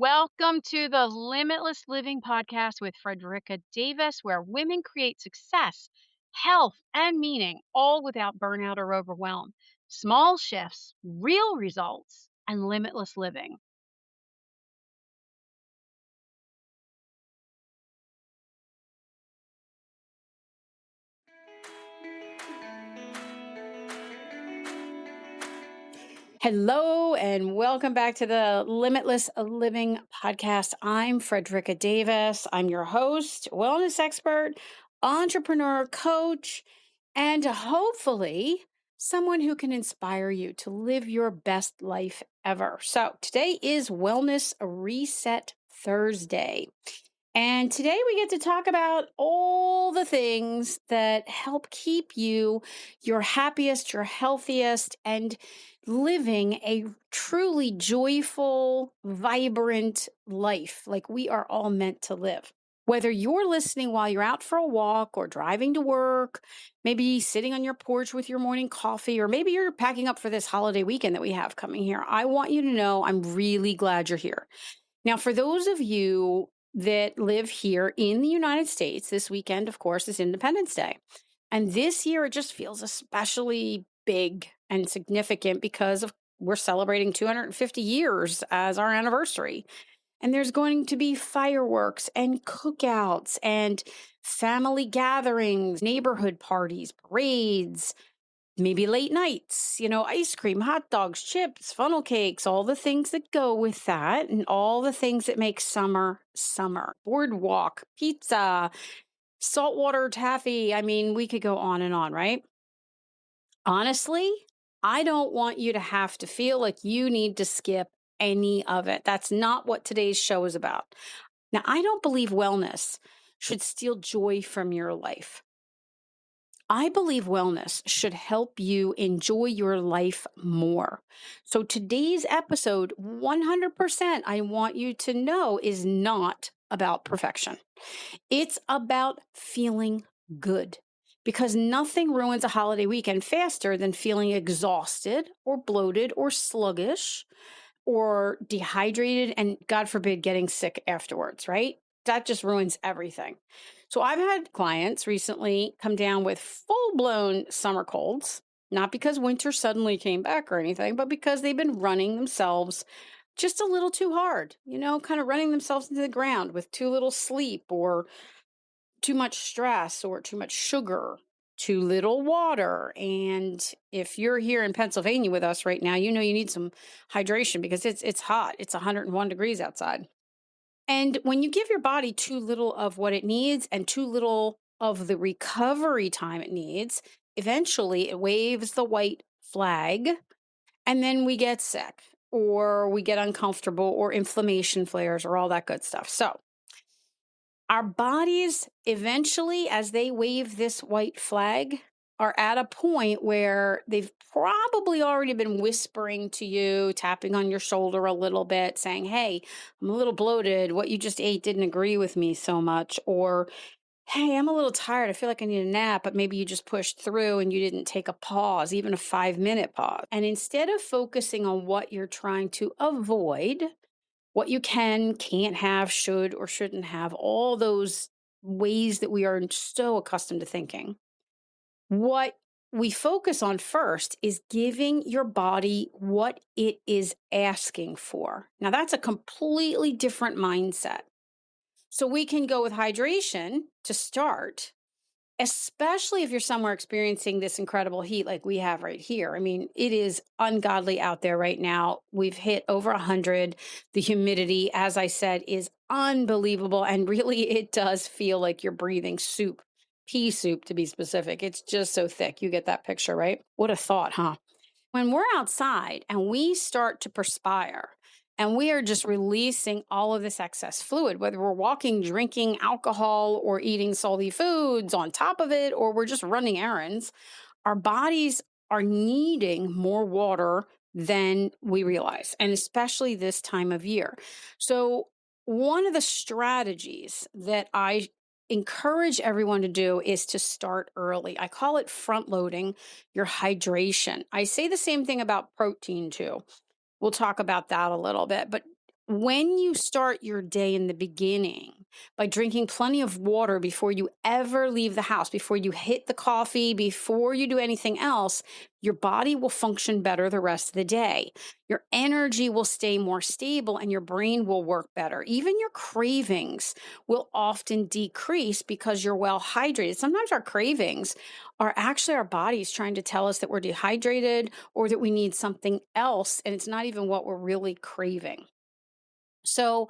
Welcome to the Limitless Living podcast with Fredricka Davis, where women create success, health, and meaning, all without burnout or overwhelm. Small shifts, real results, and limitless living. Hello, and welcome back to the Limitless Living podcast. I'm Fredricka Davis. I'm your host, wellness expert, entrepreneur, coach, and hopefully someone who can inspire you to live your best life ever. So, today is Wellness Reset Thursday. And today we get to talk about all the things that help keep you your happiest, your healthiest, and living a truly joyful, vibrant life like we are all meant to live. Whether you're listening while you're out for a walk or driving to work, maybe sitting on your porch with your morning coffee, or maybe you're packing up for this holiday weekend that we have coming here, I want you to know I'm really glad you're here. Now, for those of you that live here in the United States, this weekend, of course, is Independence Day. And this year, it just feels especially big and significant because we're celebrating 250 years as our anniversary. And there's going to be fireworks and cookouts and family gatherings, neighborhood parties, parades, maybe late nights, ice cream, hot dogs, chips, funnel cakes, all the things that go with that, and all the things that make summer summer. Boardwalk, pizza, saltwater taffy. I mean, we could go on and on, right? Honestly, I don't want you to have to feel like you need to skip any of it. That's not what today's show is about. Now, I don't believe wellness should steal joy from your life. I believe wellness should help you enjoy your life more. So today's episode, 100%, I want you to know, is not about perfection. It's about feeling good, because nothing ruins a holiday weekend faster than feeling exhausted or bloated or sluggish or dehydrated and, God forbid, getting sick afterwards, right? That just ruins everything. So I've had clients recently come down with full blown summer colds, not because winter suddenly came back or anything, but because they've been running themselves just a little too hard, kind of running themselves into the ground with too little sleep or too much stress or too much sugar, too little water. And if you're here in Pennsylvania with us right now, you know you need some hydration because it's hot. It's 101 degrees outside. And when you give your body too little of what it needs and too little of the recovery time it needs, eventually it waves the white flag, and then we get sick or we get uncomfortable or inflammation flares or all that good stuff. So our bodies eventually, as they wave this white flag, are at a point where they've probably already been whispering to you, tapping on your shoulder a little bit, saying, "Hey, I'm a little bloated. What you just ate didn't agree with me so much." Or, "Hey, I'm a little tired. I feel like I need a nap," but maybe you just pushed through and you didn't take a pause, even a 5-minute pause. And instead of focusing on what you're trying to avoid, what you can, can't have, should or shouldn't have, all those ways that we are so accustomed to thinking. What we focus on first is giving your body what it is asking for. Now, that's a completely different mindset. So we can go with hydration to start, especially if you're somewhere experiencing this incredible heat like we have right here. I mean, it is ungodly out there right now. We've hit over 100. The humidity, as I said, is unbelievable. And really, it does feel like you're breathing soup, pea soup to be specific. It's just so thick. You get that picture, right? What a thought, huh? When we're outside and we start to perspire, and we are just releasing all of this excess fluid, whether we're walking, drinking alcohol, or eating salty foods on top of it, or we're just running errands, our bodies are needing more water than we realize, and especially this time of year. So, one of the strategies that I encourage everyone to do is to start early. I call it front loading your hydration. I say the same thing about protein too. We'll talk about that a little bit. But when you start your day in the beginning by drinking plenty of water before you ever leave the house, before you hit the coffee, before you do anything else, your body will function better the rest of the day. Your energy will stay more stable and your brain will work better. Even your cravings will often decrease because you're well hydrated. Sometimes our cravings are actually our bodies trying to tell us that we're dehydrated or that we need something else, and it's not even what we're really craving. So,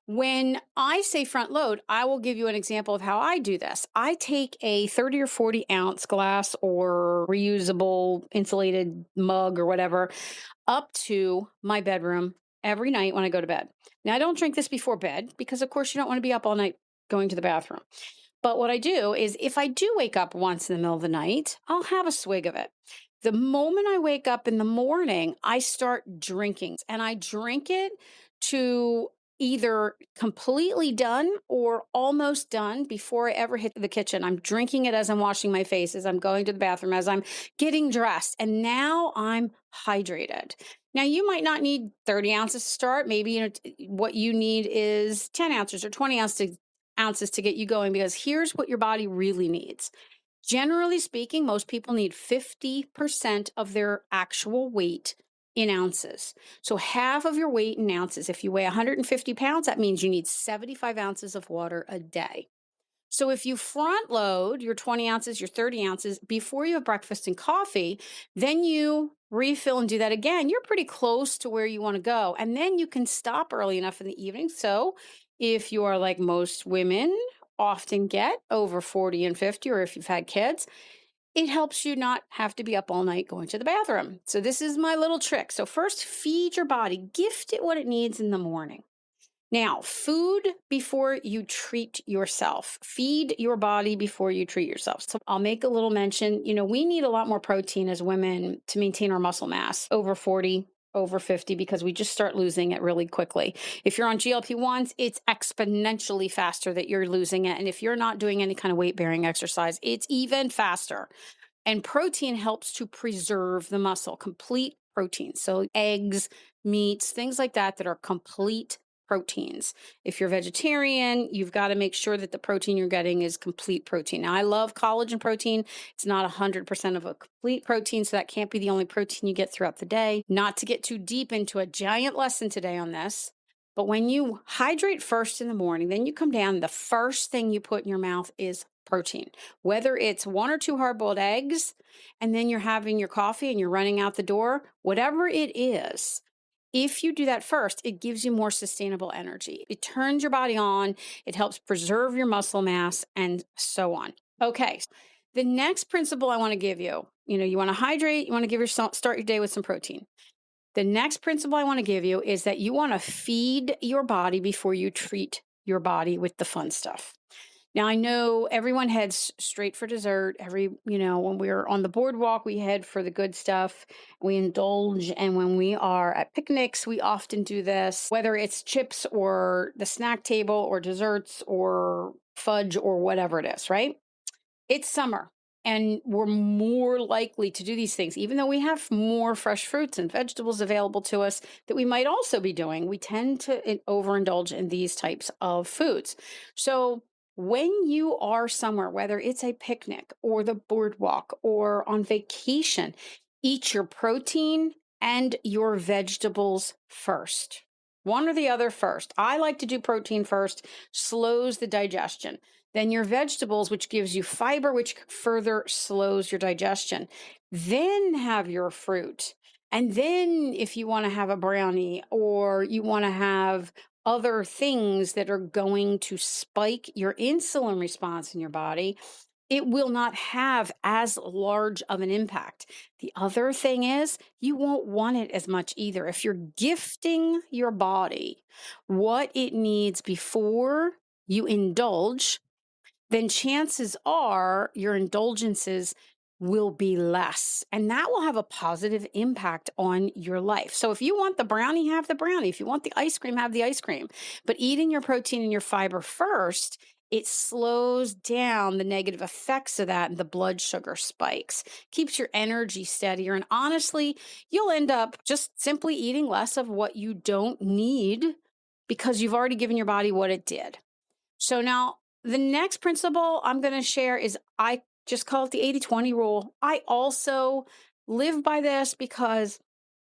when I say front load, I will give you an example of how I do this. I take a 30 or 40-ounce glass or reusable insulated mug or whatever up to my bedroom every night when I go to bed. Now, I don't drink this before bed because, of course, you don't want to be up all night going to the bathroom. But what I do is if I do wake up once in the middle of the night, I'll have a swig of it. The moment I wake up in the morning, I start drinking and I drink it to either completely done or almost done before I ever hit the kitchen. I'm drinking it as I'm washing my face, as I'm going to the bathroom, as I'm getting dressed. And now I'm hydrated. Now, you might not need 30 ounces to start. Maybe what you need is 10 ounces or 20 ounces to get you going, because here's what your body really needs. Generally speaking, most people need 50% of their actual weight in ounces. So half of your weight in ounces. If you weigh 150 pounds, that means you need 75 ounces of water a day. So if you front load your 20 ounces, your 30 ounces before you have breakfast and coffee, then you refill and do that again, you're pretty close to where you want to go. And then you can stop early enough in the evening. So if you are like most women often get over 40 and 50, or if you've had kids, it helps you not have to be up all night going to the bathroom. So this is my little trick. So first, feed your body, gift it what it needs in the morning. Now, food before you treat yourself. Feed your body before you treat yourself. So I'll make a little mention. We need a lot more protein as women to maintain our muscle mass over 40, over 50, because we just start losing it really quickly. If you're on GLP-1s, it's exponentially faster that you're losing it. And if you're not doing any kind of weight-bearing exercise, it's even faster. And protein helps to preserve the muscle, complete protein. So eggs, meats, things like that are complete proteins. If you're vegetarian, you've got to make sure that the protein you're getting is complete protein. Now, I love collagen protein. It's not 100% of a complete protein, so that can't be the only protein you get throughout the day. Not to get too deep into a giant lesson today on this, but when you hydrate first in the morning, then you come down, the first thing you put in your mouth is protein, whether it's 1 or 2 hard-boiled eggs, and then you're having your coffee and you're running out the door, whatever it is. If you do that first, it gives you more sustainable energy. It turns your body on, it helps preserve your muscle mass, and so on. Okay, the next principle I want to give you, you want to hydrate, you want to start your day with some protein. The next principle I want to give you is that you want to feed your body before you treat your body with the fun stuff. Now, I know everyone heads straight for dessert. When we're on the boardwalk, we head for the good stuff. We indulge. And when we are at picnics, we often do this, whether it's chips or the snack table or desserts or fudge or whatever it is, right? It's summer and we're more likely to do these things, even though we have more fresh fruits and vegetables available to us that we might also be doing. We tend to overindulge in these types of foods. So when you are somewhere, whether it's a picnic or the boardwalk or on vacation, eat your protein and your vegetables first. One or the other first. I like to do protein first, slows the digestion. Then your vegetables, which gives you fiber, which further slows your digestion. Then have your fruit. And then if you want to have a brownie or you want to have other things that are going to spike your insulin response in your body, it will not have as large of an impact. The other thing is you won't want it as much either. If you're gifting your body what it needs before you indulge, then chances are your indulgences will be less. And that will have a positive impact on your life. So if you want the brownie, have the brownie. If you want the ice cream, have the ice cream. But eating your protein and your fiber first, it slows down the negative effects of that and the blood sugar spikes, keeps your energy steadier. And honestly, you'll end up just simply eating less of what you don't need because you've already given your body what it did. So now the next principle I'm going to share is I just call it the 80-20 rule. I also live by this because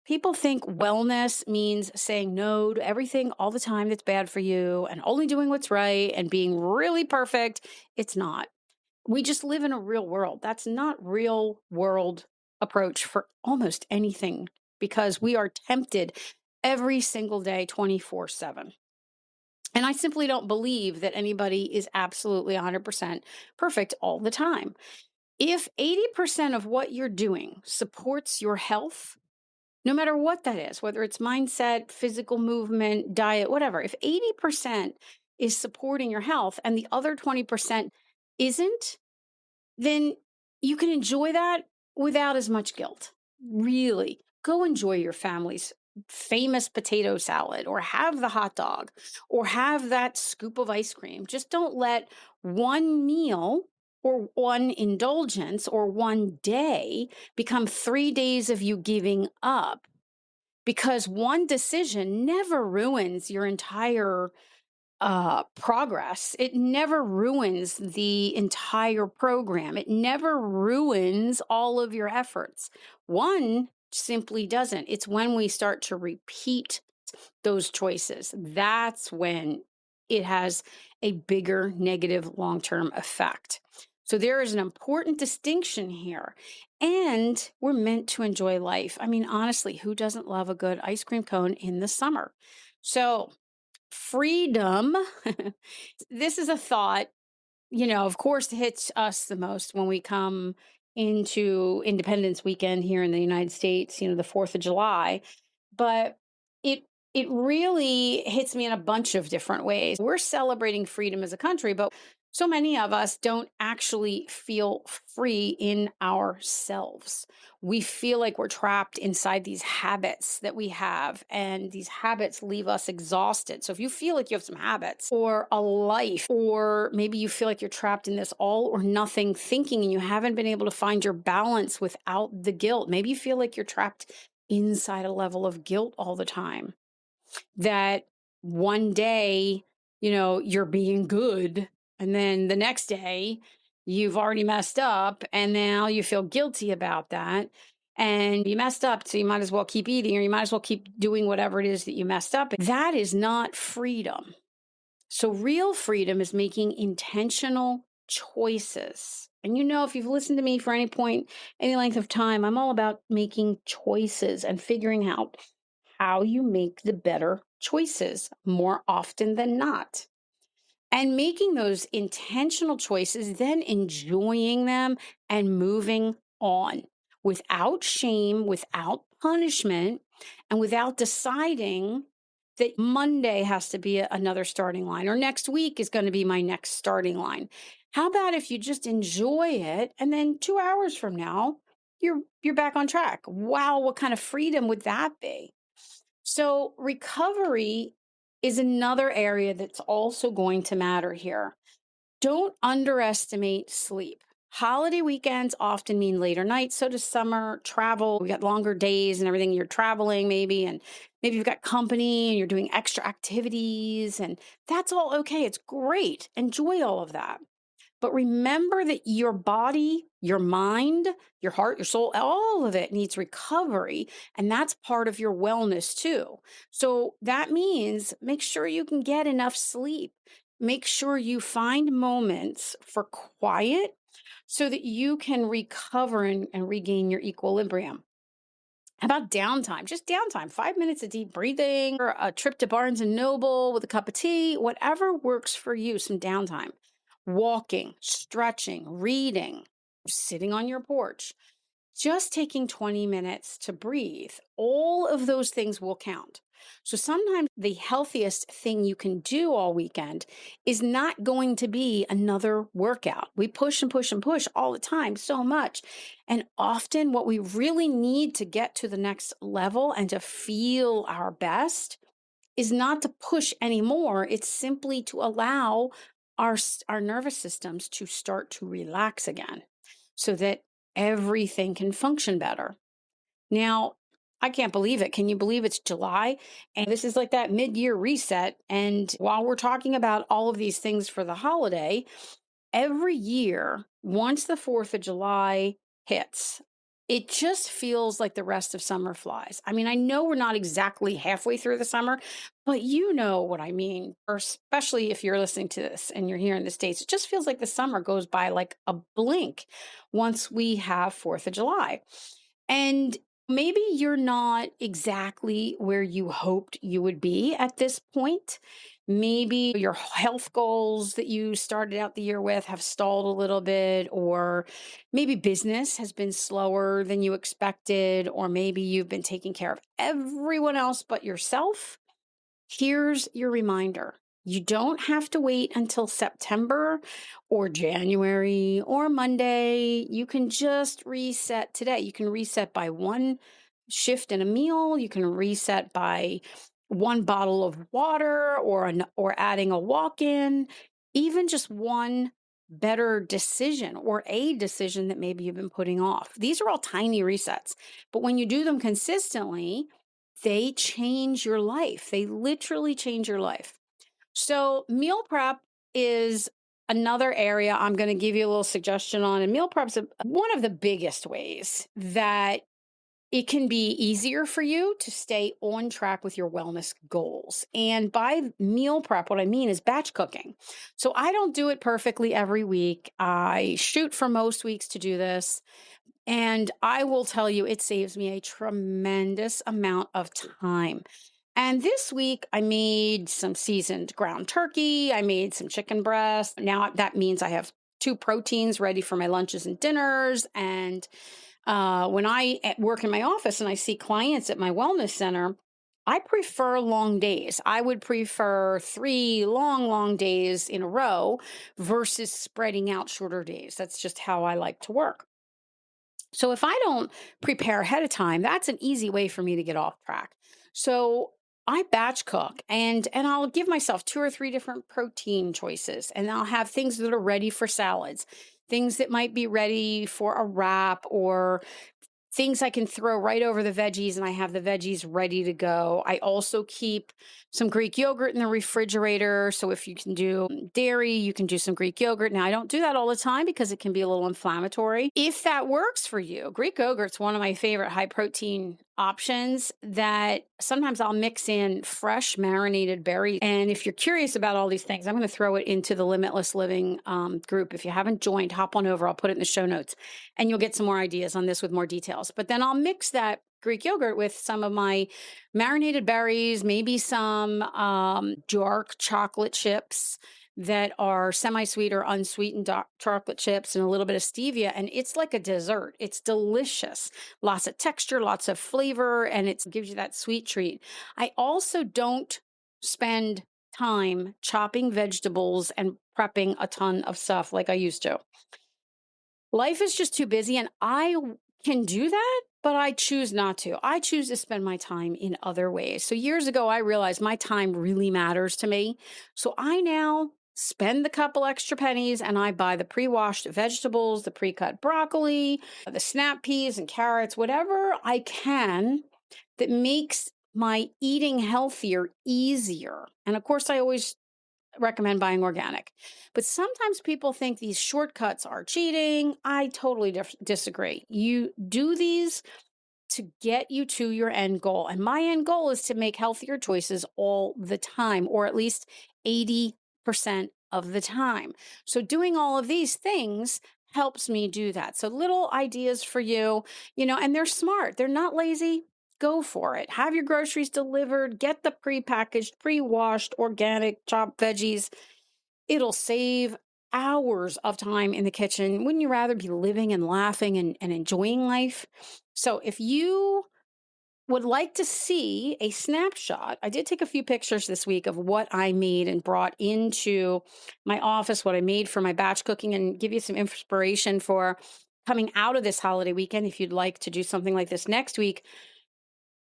people think wellness means saying no to everything all the time that's bad for you and only doing what's right and being really perfect. It's not. We just live in a real world. That's not real world approach for almost anything because we are tempted every single day 24/7. And I simply don't believe that anybody is absolutely 100% perfect all the time. If 80% of what you're doing supports your health, no matter what that is, whether it's mindset, physical movement, diet, whatever, if 80% is supporting your health and the other 20% isn't, then you can enjoy that without as much guilt. Really, go enjoy your family's famous potato salad or have the hot dog or have that scoop of ice cream. Just don't let one meal or one indulgence or one day become 3 days of you giving up, because one decision never ruins your entire progress. It never ruins the entire program. It never ruins all of your efforts. One simply doesn't. It's when we start to repeat those choices. That's when it has a bigger negative long term effect. So there is an important distinction here. And we're meant to enjoy life. I mean, honestly, who doesn't love a good ice cream cone in the summer? So, freedom. This is a thought, of course, hits us the most when we come into Independence Weekend here in the United States, the 4th of July. But it it really hits me in a bunch of different ways. We're celebrating freedom as a country, but so many of us don't actually feel free in ourselves. We feel like we're trapped inside these habits that we have, and these habits leave us exhausted. So if you feel like you have some habits or a life, or maybe you feel like you're trapped in this all or nothing thinking and you haven't been able to find your balance without the guilt, maybe you feel like you're trapped inside a level of guilt all the time, that one day, you're being good. And then the next day, you've already messed up. And now you feel guilty about that. And you messed up. So you might as well keep eating, or you might as well keep doing whatever it is that you messed up. That is not freedom. So real freedom is making intentional choices. And if you've listened to me for any point, any length of time, I'm all about making choices and figuring out how you make the better choices more often than not. And making those intentional choices, then enjoying them and moving on without shame, without punishment, and without deciding that Monday has to be another starting line or next week is going to be my next starting line. How about if you just enjoy it, and then 2 hours from now you're back on track? Wow, what kind of freedom would that be? So, recovery is another area that's also going to matter here. Don't underestimate sleep. Holiday weekends often mean later nights. So does summer travel. We got longer days and everything. You're traveling maybe, and maybe you've got company and you're doing extra activities, and that's all okay. It's great. Enjoy all of that. But remember that your body, your mind, your heart, your soul, all of it needs recovery. And that's part of your wellness too. So that means make sure you can get enough sleep. Make sure you find moments for quiet so that you can recover and regain your equilibrium. How about downtime? Just downtime, 5 minutes of deep breathing, or a trip to Barnes and Noble with a cup of tea, whatever works for you, some downtime. Walking, stretching, reading, sitting on your porch, just taking 20 minutes to breathe. All of those things will count. So sometimes the healthiest thing you can do all weekend is not going to be another workout. We push and push and push all the time, so much. And often what we really need to get to the next level and to feel our best is not to push anymore. It's simply to allow our nervous systems to start to relax again so that everything can function better. Now, I can't believe it. Can you believe it's July? And this is like that mid-year reset. And while we're talking about all of these things for the holiday, every year, once the 4th of July hits, it just feels like the rest of summer flies. I mean, I know we're not exactly halfway through the summer, but you know what I mean. Or especially if you're listening to this and you're here in the States, it just feels like the summer goes by like a blink once we have 4th of July. And maybe you're not exactly where you hoped you would be at this point. Maybe your health goals that you started out the year with have stalled a little bit, or maybe business has been slower than you expected, or maybe you've been taking care of everyone else but yourself. Here's your reminder. You don't have to wait until September or January or Monday. You can just reset today. You can reset by one shift in a meal. You can reset by one bottle of water or adding a walk-in, even just one better decision or a decision that maybe you've been putting off. These are all tiny resets, but when you do them consistently, they change your life. They literally change your life. So, meal prep is another area I'm going to give you a little suggestion on. And meal prep is one of the biggest ways that it can be easier for you to stay on track with your wellness goals. And by meal prep, what I mean is batch cooking. So, I don't do it perfectly every week. I shoot for most weeks to do this. And I will tell you, it saves me a tremendous amount of time. And this week, I made some seasoned ground turkey. I made some chicken breast. Now that means I have two proteins ready for my lunches and dinners. And when I work in my office and I see clients at my wellness center, I prefer long days. I would prefer 3 long days in a row versus spreading out shorter days. That's just how I like to work. So if I don't prepare ahead of time, that's an easy way for me to get off track. So I batch cook and I'll give myself 2 or 3 different protein choices, and I'll have things that are ready for salads, things that might be ready for a wrap, or things I can throw right over the veggies, and I have the veggies ready to go. I also keep some Greek yogurt in the refrigerator. So if you can do dairy, you can do some Greek yogurt. Now, I don't do that all the time because it can be a little inflammatory. If that works for you, Greek yogurt's one of my favorite high protein options that sometimes I'll mix in fresh marinated berries. And if you're curious about all these things, I'm going to throw it into the Limitless Living group. If you haven't joined, hop on over. I'll put it in the show notes and you'll get some more ideas on this with more details. But then I'll mix that Greek yogurt with some of my marinated berries, maybe some dark chocolate chips that are semi-sweet or unsweetened dark chocolate chips, and a little bit of stevia. And it's like a dessert. It's delicious. Lots of texture, lots of flavor, and it gives you that sweet treat. I also don't spend time chopping vegetables and prepping a ton of stuff like I used to. Life is just too busy, and can do that, but I choose not to. I choose to spend my time in other ways. So years ago, I realized my time really matters to me. So I now spend the couple extra pennies and I buy the pre-washed vegetables, the pre-cut broccoli, the snap peas and carrots, whatever I can that makes my eating healthier easier. And of course, I always recommend buying organic. But sometimes people think these shortcuts are cheating. I totally disagree. You do these to get you to your end goal. And my end goal is to make healthier choices all the time, or at least 80% of the time. So doing all of these things helps me do that. So little ideas for you, and they're smart. They're not lazy. Go for it. Have your groceries delivered. Get the pre-packaged, pre-washed, organic, chopped veggies. It'll save hours of time in the kitchen. Wouldn't you rather be living and laughing and enjoying life? So if you would like to see a snapshot, I did take a few pictures this week of what I made and brought into my office, what I made for my batch cooking, and give you some inspiration for coming out of this holiday weekend. If you'd like to do something like this next week,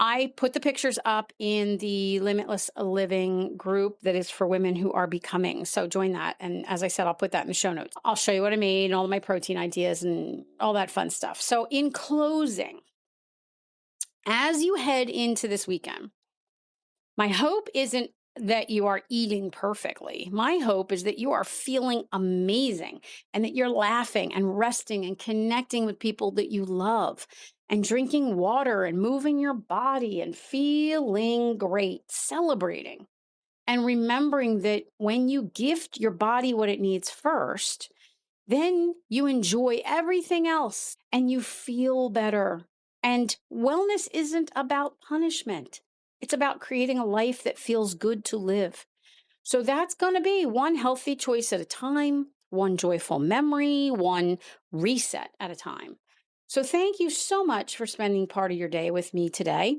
I put the pictures up in the Limitless Living group that is for women who are becoming. So join that. And as I said, I'll put that in the show notes. I'll show you what I made and all of my protein ideas and all that fun stuff. So in closing, As you head into this weekend, my hope isn't that you are eating perfectly. My hope is that you are feeling amazing and that you're laughing and resting and connecting with people that you love and drinking water and moving your body and feeling great, celebrating and remembering that when you gift your body what it needs first, then you enjoy everything else and you feel better. And wellness isn't about punishment, it's about creating a life that feels good to live. So that's going to be one healthy choice at a time, one joyful memory, one reset at a time. So thank you so much for spending part of your day with me today.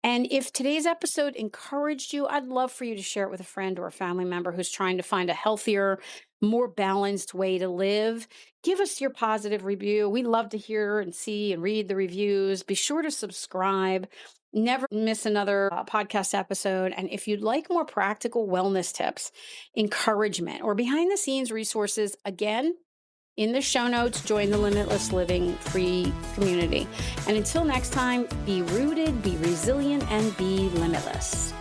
And if today's episode encouraged you, I'd love for you to share it with a friend or a family member who's trying to find a healthier, more balanced way to live. Give us your positive review. We love to hear and see and read the reviews. Be sure to subscribe. Never miss another podcast episode. And if you'd like more practical wellness tips, encouragement, or behind the scenes resources, again, in the show notes, join the Limitless Living free community. And until next time, be rooted, be resilient, and be limitless.